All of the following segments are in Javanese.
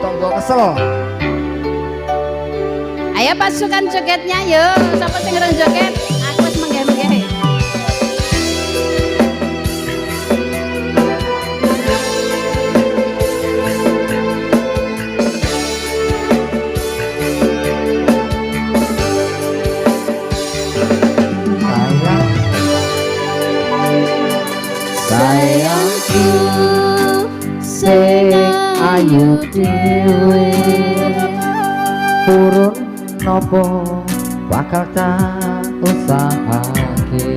tombol kesel. Ayo pasukan jogetnya yuk. Siapa sing ngereng joget? Aku wis menggeh-menggeh. Sayangku sing ayu dhewe purun nopo bakal tak usahake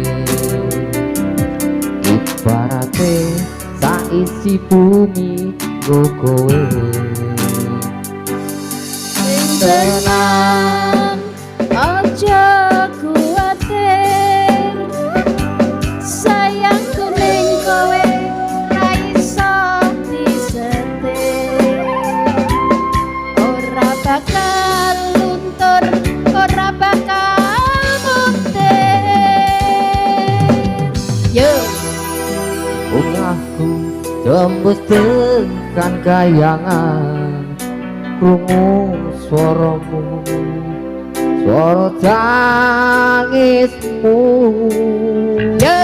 ibarate saisi bumi nggo kowe Tenang, ojo kuatir. Sayangku ning kowe ra iso disetir. Ora bakal luntur, ora bakal muntir. Yo, bungahku tembus tekan kayangan krungu swaramu swara tangismu yo.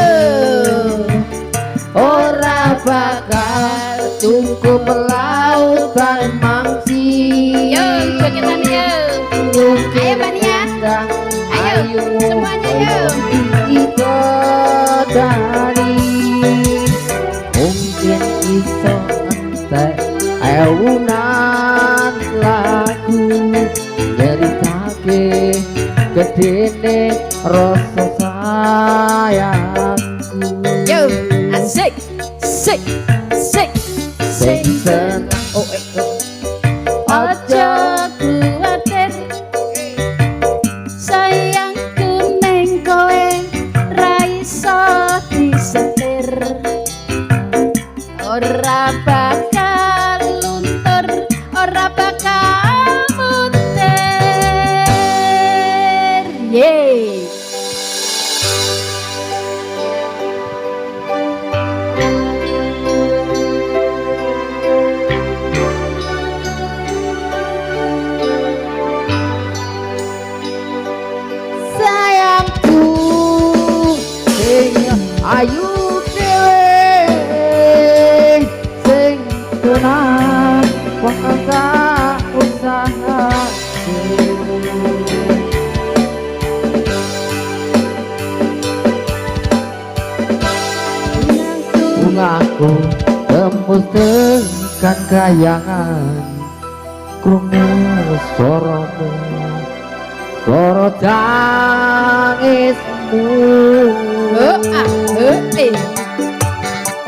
ora bakal cukup lautan mangsi Yo, jogetan yo. Ayo Bania. Ayo, semuanya yuk. dari mungkin iso entek ewunan lagu nyeritake gedene rasa sayangku Yo, asik, asik, asik, sing asik. seneng Ojo kuatir, sayangku neng kowe ra iso disetir. Ora bakal luntur, ora bakal muntir. Yeay. sayangku sing ayu dhewe sing tenang wong gak usaha bungaku tembus tekan kayangan krungu swaramu swara tangismu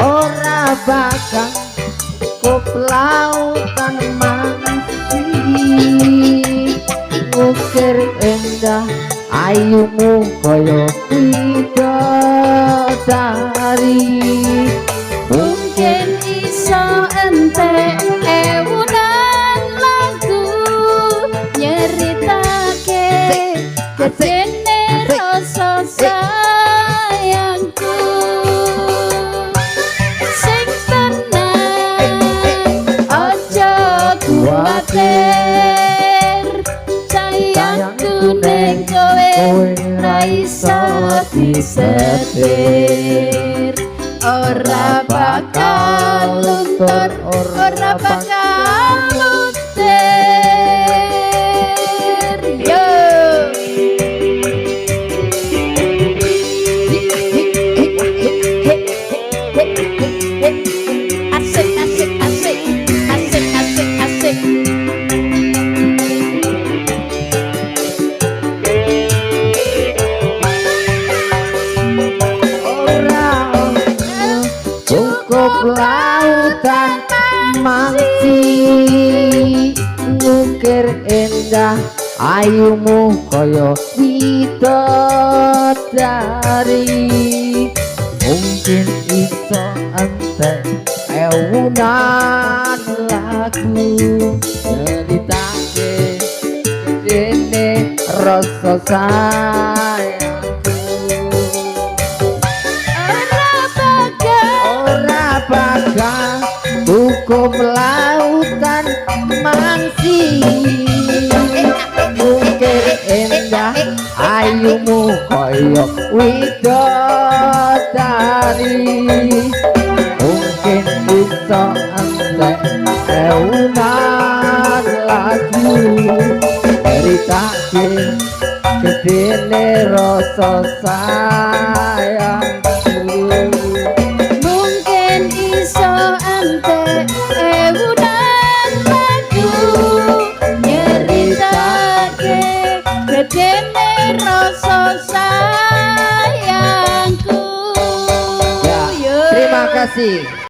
ora bakal cukup lautan mangsi ngukir endah ayumu kaya bidadari Mungkin iso entek ewunan lagu nyeritake gedene rasa sayangku sing tenang ojo kuatir sayangku ning kowe ra iso disetir. Ora bakal luntur, ora bakal muntir. Yo. Asik, asik, asik, asik, asik, asik. cukup lautan mangsi ngukir endah ayumu kaya bidadari mungkin iso entek ewunan lagu nyeritake gedene rasa sayangku ora bakal cukup lautan lautan mangsi. Mungkin indah ayumu koyo widodari, mungkin bisa entek eunan lagu ceritake gedene rasa sayangku. Mungkin iso ante ewunan lagu nyeritake gedene rasa sayangku. Ya, terima kasih.